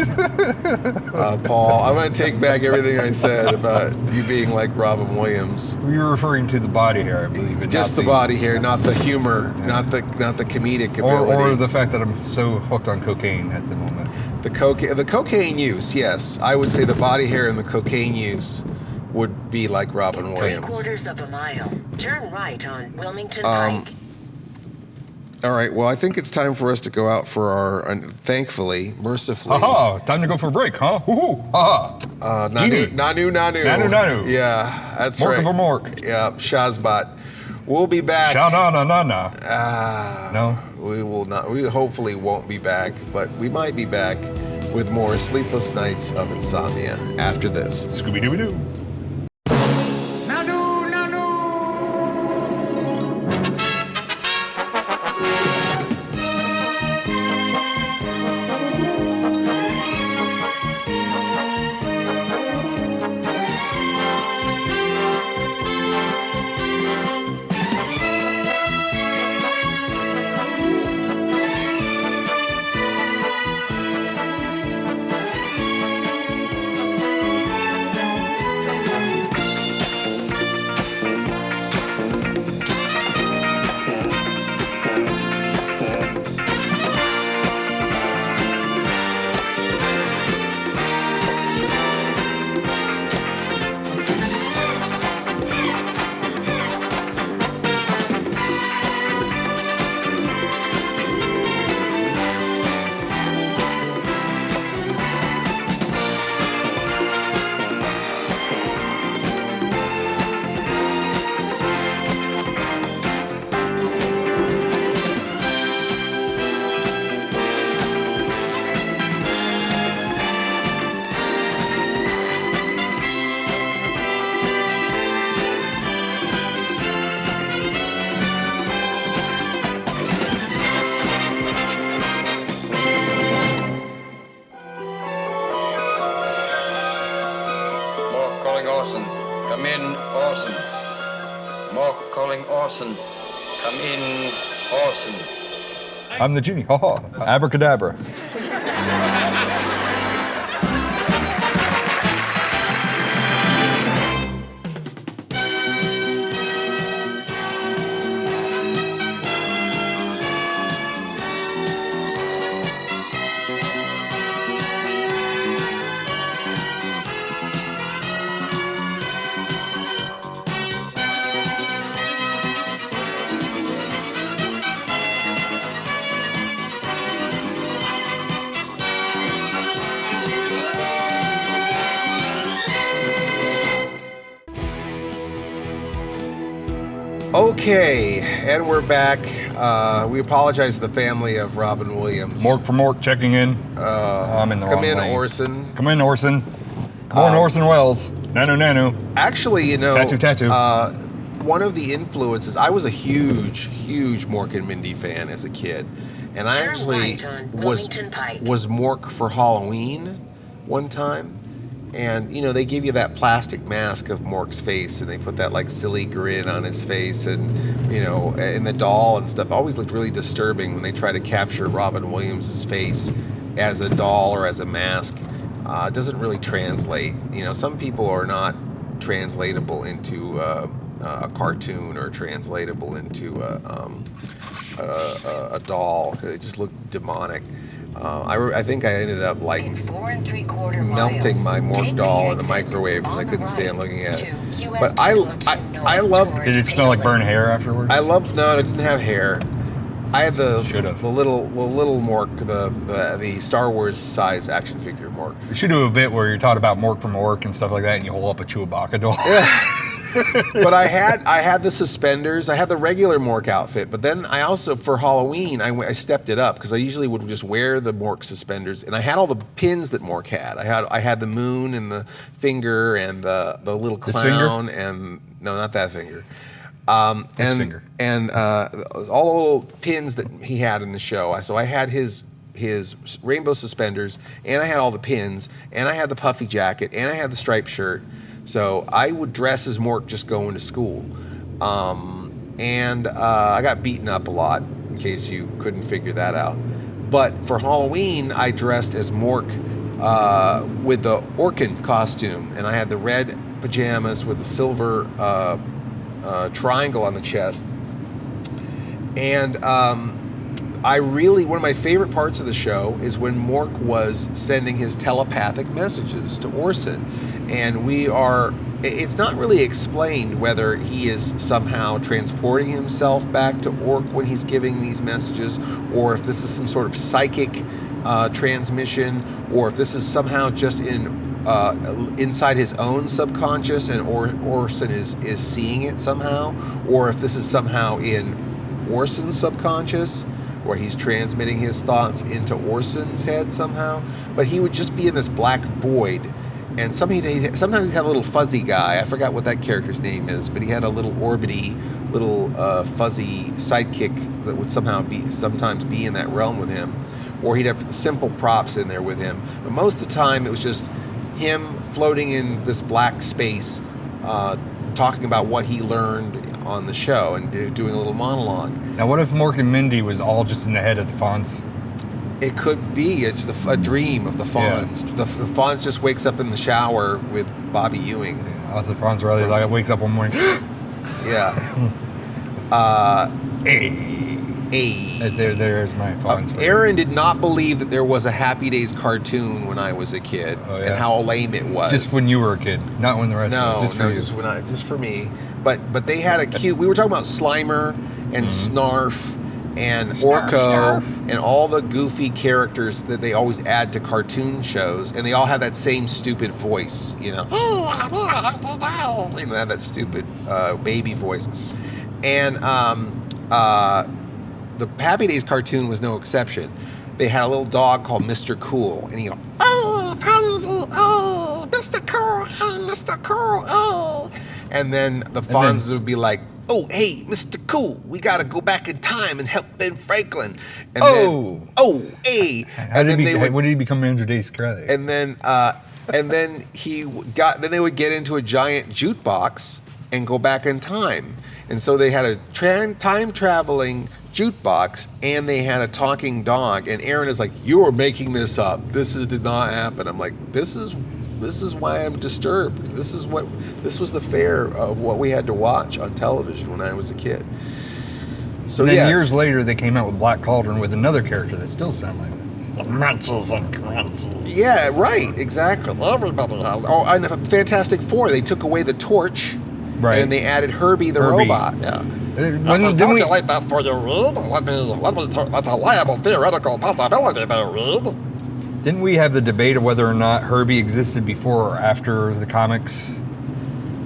Paul. I'm going to take back everything I said about you being like Robin Williams. We were referring to the body hair, I believe. Just the body hair, not the humor, not the comedic ability. Or the fact that I'm so hooked on cocaine at the moment. The cocaine use, yes. I would say the body hair and the cocaine use would be like Robin Williams. 3/4 of a mile. Turn right on Wilmington Pike. All right, well, I think it's time for us to go out for our, thankfully, mercifully. Time to go for a break, huh? Nanu. Nanu. Yeah, that's Mork right. of a mork. Yeah, Shazbot. We'll be back. No. We will not. We hopefully won't be back, but we might be back with more Sleepless Nights of Insomnia after this. Scooby Dooby Doo. Orson. Come in, Orson. Mork calling Orson. Come in, Orson. I'm the genie. Ha ha. Abracadabra. Okay, and we're back. We apologize to the family of Robin Williams. Mork for Mork checking in. I'm in the wrong Come in, lane. Orson. Come in, Orson. Come on, Orson Welles. Nanu. Actually, you know, Tattoo. One of the influences, I was a huge Mork and Mindy fan as a kid. And I actually was Mork for Halloween one time. And, you know, they give you that plastic mask of Mork's face, and they put that, like, silly grin on his face, and, you know, and the doll and stuff always looked really disturbing when they try to capture Robin Williams' face as a doll or as a mask. It doesn't really translate. You know, some people are not translatable into a cartoon or translatable into a doll. They just look demonic. I think I ended up like melting my Mork doll in the microwave because I couldn't stand looking at it. But I loved. Did it smell like burnt hair afterwards? No, it didn't have hair. I had the little Mork, the Star Wars size action figure Mork. You should do a bit where you're taught about Mork from Mork and stuff like that, and you hold up a Chewbacca doll. Yeah. But I had the suspenders. I had the regular Mork outfit, but then I also, for Halloween, I stepped it up because I usually would just wear the Mork suspenders, and I had all the pins that Mork had. I had the moon and the finger and the little clown and no, not that finger. And all the little pins that he had in the show. So I had his rainbow suspenders, and I had all the pins, and I had the puffy jacket, and I had the striped shirt. So I would dress as Mork just going to school. And I got beaten up a lot, in case you couldn't figure that out. But for Halloween, I dressed as Mork with the Orkin costume. And I had the red pajamas with the silver triangle on the chest. And one of my favorite parts of the show is when Mork was sending his telepathic messages to Orson. And it's not really explained whether he is somehow transporting himself back to Ork when he's giving these messages, or if this is some sort of psychic transmission, or if this is somehow just inside his own subconscious and Orson is seeing it somehow, or if this is somehow in Orson's subconscious, where he's transmitting his thoughts into Orson's head somehow. But he would just be in this black void. And sometimes he had a little fuzzy guy. I forgot what that character's name is, but he had a little orbity, little fuzzy sidekick that would sometimes be in that realm with him. Or he'd have simple props in there with him. But most of the time, it was just him floating in this black space, talking about what he learned on the show and doing a little monologue. Now, what if Mork and Mindy was all just in the head of the Fonz? It could be. It's a dream of the Fonz. Yeah. The Fonz just wakes up in the shower with Bobby Ewing. Yeah, the Fonz really wakes up one morning. Yeah. There's my Fonz. Aaron did not believe that there was a Happy Days cartoon when I was a kid, and how lame it was. Just when you were a kid, not when the rest of us. Just for me. But they had a cute. We were talking about Slimer and Snarf and Orko and all the goofy characters that they always add to cartoon shows, and they all have that same stupid voice, you know. They have that stupid baby voice, and the Happy Days cartoon was no exception. They had a little dog called Mr. Cool, and he go, "Oh, Pansy, oh, Mr. Cool, hey, Mr. Cool, oh." And then the Fonz would be like, "Oh, hey, Mr. Cool, we gotta go back in time and help Ben Franklin." And hey. When did he become Andrew Dice Clay? And then And then then they would get into a giant jukebox and go back in time. And so they had a time traveling jukebox and they had a talking dog. And Aaron is like, "You are making this up. Did not happen." I'm like, this is why I'm disturbed. This was the fare of what we had to watch on television when I was a kid. So and then years later, they came out with Black Cauldron with another character that still sounded like it. The Mentos and Crunches. Yeah, right, exactly. Everybody has. Oh, and Fantastic Four, they took away the torch, right, and they added Herbie the robot. Yeah. Didn't we calculate that for you, Reed? That's a liable theoretical possibility there, Reed. Didn't we have the debate of whether or not Herbie existed before or after the comics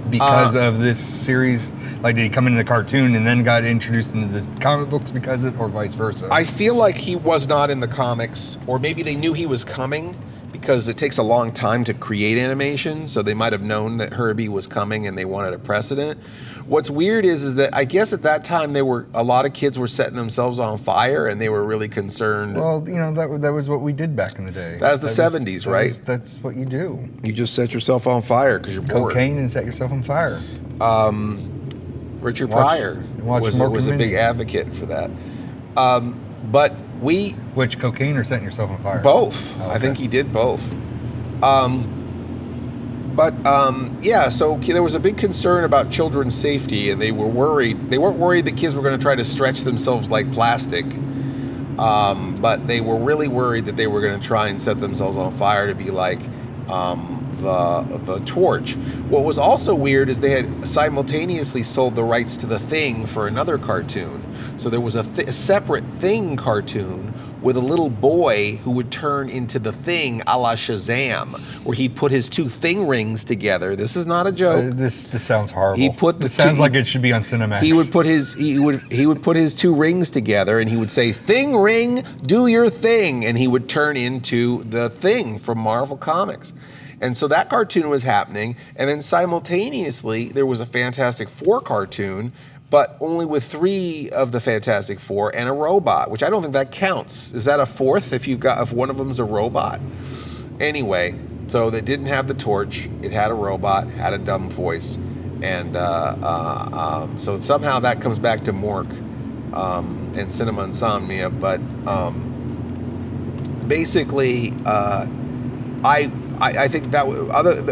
because of this series? Like, did he come into the cartoon and then got introduced into the comic books because of it, or vice versa? I feel like he was not in the comics, or maybe they knew he was coming because it takes a long time to create animation, so they might have known that Herbie was coming and they wanted a precedent. What's weird is that I guess at that time a lot of kids were setting themselves on fire and they were really concerned. Well, that was what we did back in the day. That was the 70s, right? That's what you do. You just set yourself on fire because you're bored. Cocaine and set yourself on fire. Richard Pryor was a big advocate for that. But Which, cocaine or setting yourself on fire? Both. Oh, okay. I think he did both. So there was a big concern about children's safety, and they were worried. They weren't worried that kids were going to try to stretch themselves like plastic, but they were really worried that they were going to try and set themselves on fire to be like the torch. What was also weird is they had simultaneously sold the rights to The Thing for another cartoon. So there was a separate Thing cartoon with a little boy who would turn into the Thing a la Shazam, where he'd put his two Thing rings together. This is not a joke. This sounds horrible. This sounds like it should be on Cinemax. He would put his two rings together, and he would say, "Thing ring, do your thing," and he would turn into the Thing from Marvel Comics. And so that cartoon was happening, and then simultaneously there was a Fantastic Four cartoon, but only with 3 of the Fantastic Four and a robot, which I don't think that counts. Is that a fourth if one of them's a robot? Anyway, so they didn't have the torch. It had a robot, had a dumb voice, and so somehow that comes back to Mork and Cinema Insomnia. But basically, I think that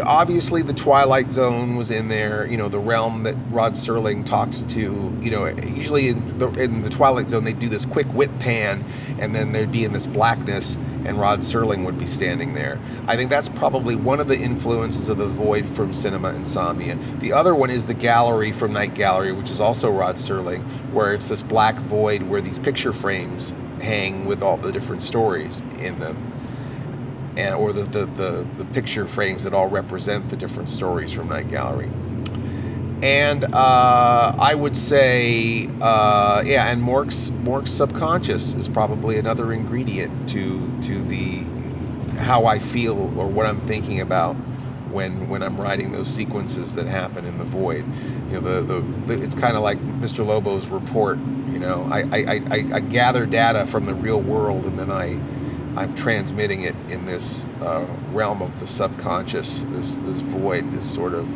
obviously the Twilight Zone was in there, the realm that Rod Serling talks to, usually in the Twilight Zone, they'd do this quick whip pan and then there'd be in this blackness and Rod Serling would be standing there. I think that's probably one of the influences of the void from Cinema Insomnia. The other one is the gallery from Night Gallery, which is also Rod Serling, where it's this black void where these picture frames hang with all the different stories in them. Or the picture frames that all represent the different stories from Night Gallery. And I would say, and Mork's subconscious is probably another ingredient to the how I feel or what I'm thinking about when I'm writing those sequences that happen in the void. It's kind of like Mr. Lobo's report. I gather data from the real world and then I'm transmitting it in this realm of the subconscious, this void, this sort of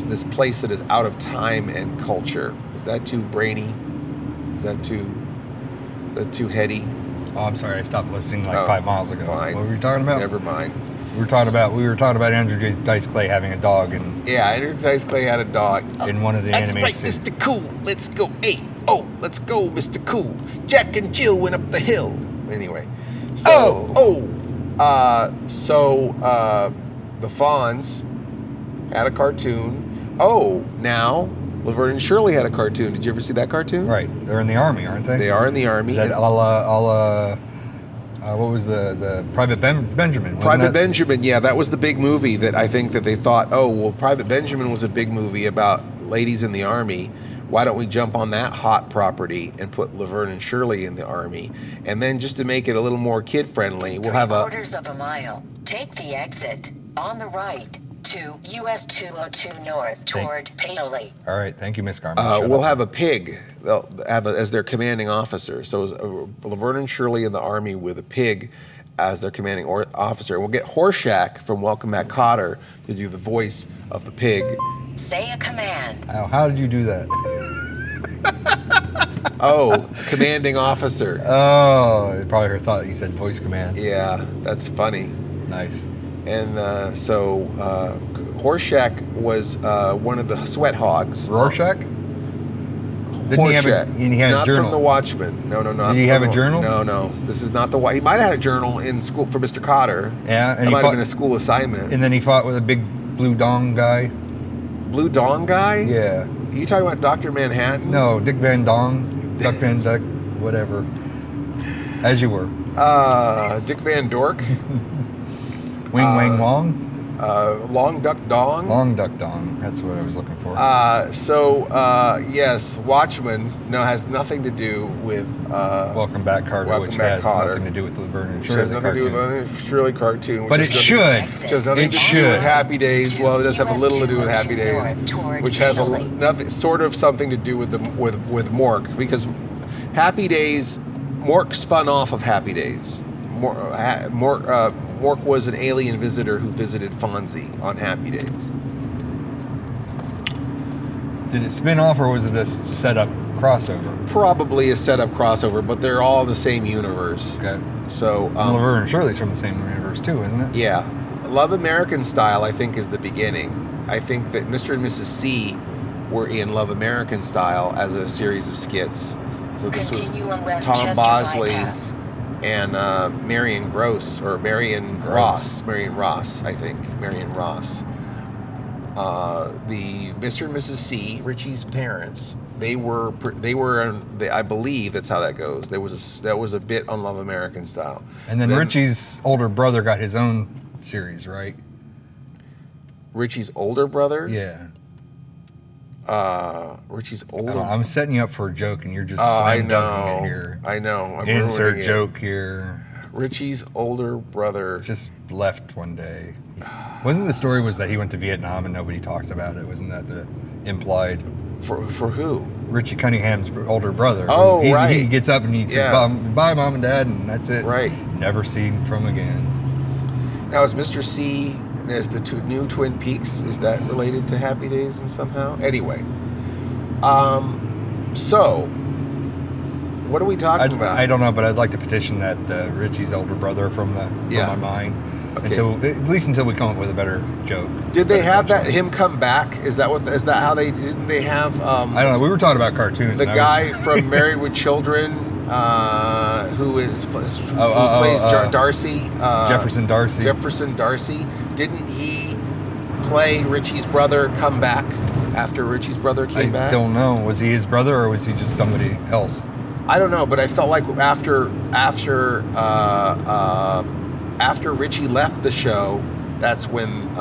this place that is out of time and culture. Is that too brainy? Is that too heady? Oh, I'm sorry, I stopped listening 5 miles ago. Fine. What were you talking about? Never mind. We were talking about Andrew Dice Clay having a dog, and Andrew Dice Clay had a dog in one of the That's anime right, scenes. Mr. Cool. Let's go. Hey, let's go, Mr. Cool. Jack and Jill went up the hill. Anyway. The Fonz had a cartoon. Now Laverne and Shirley had a cartoon. Did you ever see that cartoon? Right, they're in the army, aren't they? They are in the army. Is that what was the Private Benjamin? Private Benjamin, yeah, that was the big movie that I think that they thought, Private Benjamin was a big movie about ladies in the army. Why don't we jump on that hot property and put Laverne and Shirley in the army? And then just to make it a little more kid-friendly, we'll have 3/4 of a mile. Take the exit on the right to US 202 North toward Paoli. All right, thank you, Miss Garman. We'll have a pig. They'll have as their commanding officer. So Laverne and Shirley in the army with a pig as their commanding officer. We'll get Horshack from Welcome Back, Kotter to do the voice of the pig. Say a command. How did you do that? Oh, commanding officer. Oh, I probably thought you said voice command. Yeah, that's funny. Nice. And so Horshack was one of the sweat hogs. Rorschach? Horshack. He had not a journal. From the Watchmen. No, not. Did he have a journal? No. This is not the. He might have had a journal in school for Mr. Cotter. Yeah, and it might have been a school assignment. And then he fought with a big blue dong guy. Blue dong guy? Yeah. Are you talking about Dr. Manhattan? No, Dick Van Dong, Duck Van Duck, whatever. As you were. Dick Van Dork. Wing Wang Wong. Long Duck Dong. Long Duck Dong. That's what I was looking for. Yes, Watchmen has nothing to do with Welcome Back, Kotter, which has nothing to do with Laverne and Shirley. It has nothing to do with Shirley cartoon. But it should. Which has nothing to do with Happy Days. Well, it does have a little to do with Happy Days, which has sort of something to do with Mork, because Happy Days, Mork spun off of Happy Days. Mork was an alien visitor who visited Fonzie on Happy Days. Did it spin off, or was it a setup crossover? Probably a setup crossover, but they're all in the same universe. Okay. So Laverne and Shirley's from the same universe too, isn't it? Yeah. Love American Style, I think, is the beginning. I think that Mr. and Mrs. C were in Love American Style as a series of skits. So this was Tom Bosley and Marion Ross, I think. Marion Ross. The Mr. and Mrs. C, Richie's parents, they were I believe that's how that goes. That was a bit on Love American Style. And then Richie's older brother got his own series, right? Richie's older brother? Yeah. Richie's older. I'm setting you up for a joke, and you're just I dunking it here. I know. I'm Insert joke here. Richie's older brother just left one day. Wasn't the story was that he went to Vietnam and nobody talks about it? Wasn't that the implied? For who? Richie Cunningham's older brother. Oh, right. He gets up and he says, "Bye, Mom and Dad," and that's it. Right. Never seen from again. Now, is Mr. C as the new Twin Peaks? Is that related to Happy Days and somehow? Anyway, so what are we talking about? I don't know, but I'd like to petition that Richie's older brother from my mind. Okay. At least until we come up with a better joke. Did they have him come back? Is that how they didn't they have? I don't know. We were talking about cartoons. The guy from Married with Children, who plays Darcy. Jefferson Darcy. Jefferson Darcy. Didn't he play Richie's brother? Come back after Richie's brother came back? I don't know. Was he his brother or was he just somebody else? I don't know, but I felt like after Richie left the show, that's when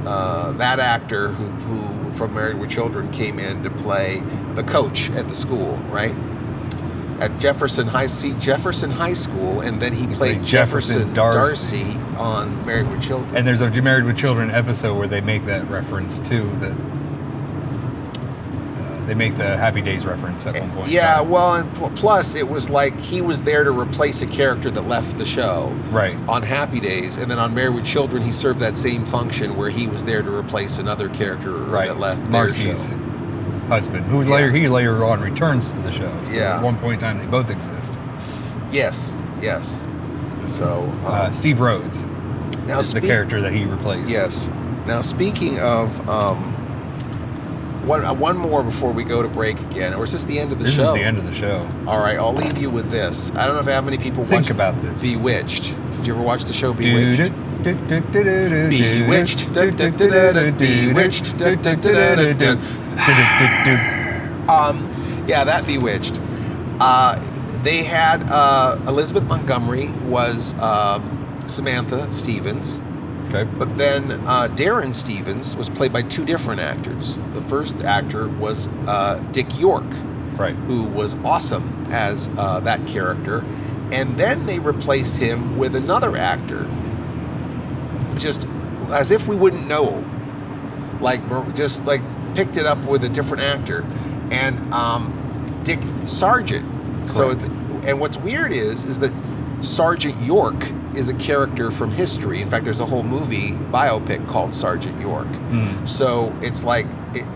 that actor who from Married with Children came in to play the coach at the school, right? At Jefferson High School, and then he played Jefferson Darcy on Married with Children. And there's a Married with Children episode where they make that reference too. That they make the Happy Days reference at one point. Yeah, well, and plus it was like he was there to replace a character that left the show. Right. On Happy Days, and then on Married with Children, he served that same function where he was there to replace another character that left Marcy's their show. Husband, who later on returns to the show. So Yeah. At one point in time, they both exist. Yes. So Steve Rhodes is the character that he replaced. Yes. Now speaking of one more before we go to break again, or is this the end of the show? This is the end of the show. All right, I'll leave you with this. I don't know how many people Think about this. Bewitched. Did you ever watch the show Bewitched? Bewitched. Bewitched. Yeah, that Bewitched. They had Elizabeth Montgomery was Samantha Stevens. Okay. But then Darren Stevens was played by two different actors. The first actor was Dick York, right, who was awesome as that character. And then they replaced him with another actor, just as if we wouldn't know, just picked it up with a different actor, and Dick Sargent. So, and what's weird is that Sergeant York is a character from history. In fact, there's a whole movie biopic called Sergeant York. So it's like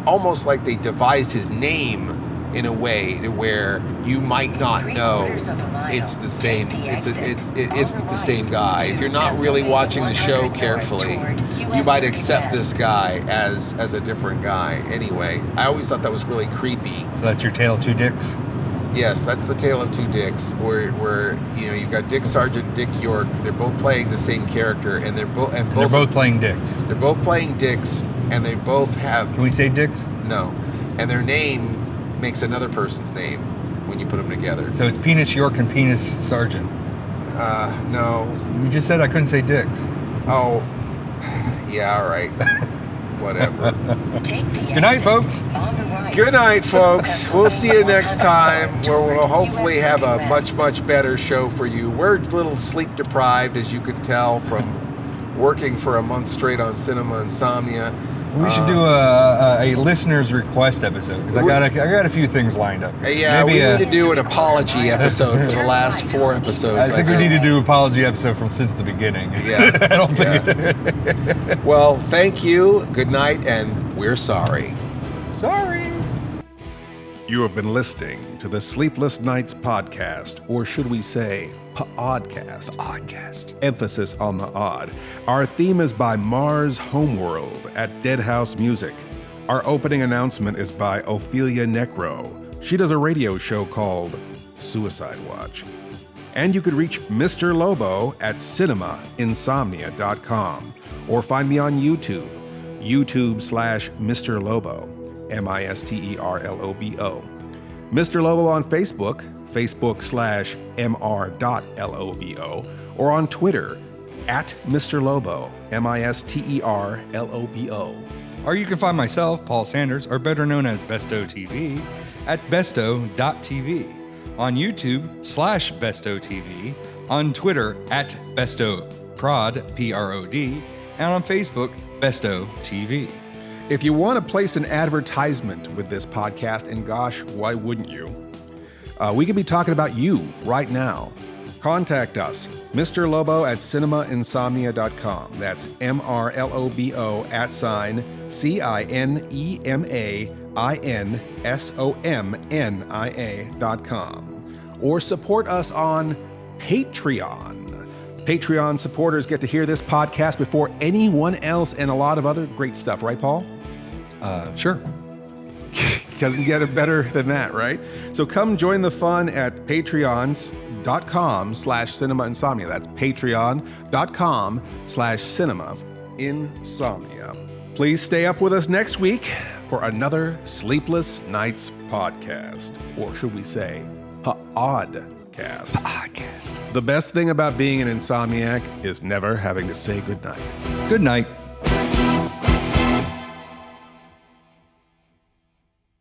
almost like they devised his name in a way to where you might not know it's the same. It isn't the same guy. If you're not really watching the show carefully, you might accept this guy as a different guy. Anyway, I always thought that was really creepy. So that's your Tale of Two Dicks? Yes, that's the Tale of Two Dicks, where you've got Dick Sargent, Dick York. They're both playing the same character, and they're both playing dicks. They're both playing dicks, and they both have. Can we say dicks? No, and their name makes another person's name when you put them together. So it's Penis York and Penis Sargent. No. You just said I couldn't say dicks. Oh, yeah, all right. Whatever. Good night, folks. Good night, folks. We'll see you next time, where we'll hopefully have a much, much better show for you. We're a little sleep deprived, as you could tell from working for a month straight on Cinema Insomnia. We should do a listener's request episode, because I got a few things lined up. Yeah, we need to do an apology episode for the last 4 episodes. I think we need to do an apology episode from since the beginning. Yeah. I don't think. Well, thank you. Good night, and we're sorry. Sorry. You have been listening to the Sleepless Knights podcast, or should we say, pODDcast. pODDcast. Emphasis on the odd. Our theme is by Mars Homeworld at Dead House Music. Our opening announcement is by Ophelia Necro. She does a radio show called Suicide Watch. And you could reach Mr. Lobo at cinemainsomnia.com, or find me on YouTube, YouTube/Mr. Lobo, MisterLobo. Mr. Lobo on Facebook, Facebook/mr.lobo, or on Twitter at Mr. Lobo, MisterLobo. Or you can find myself, Paul Sanders, or better known as Bestow TV, at Bestow.tv, on YouTube /Bestow TV, on Twitter at Bestow Prod, PROD, and on Facebook, Bestow TV. If you want to place an advertisement with this podcast, and gosh, why wouldn't you? We could be talking about you right now. Contact us, Mr. Lobo at cinemainsomnia.com. That's MRLOBO @CINEMAINSOMNIA.com. Or support us on Patreon. Patreon supporters get to hear this podcast before anyone else, and a lot of other great stuff, right, Paul? Sure. Doesn't get it better than that, right? So come join the fun at patreons.com/cinemainsomnia. That's patreon.com/cinemainsomnia. Please stay up with us next week for another Sleepless Knights podcast. Or should we say, pODDcast. pODDcast. The best thing about being an insomniac is never having to say goodnight. Good night.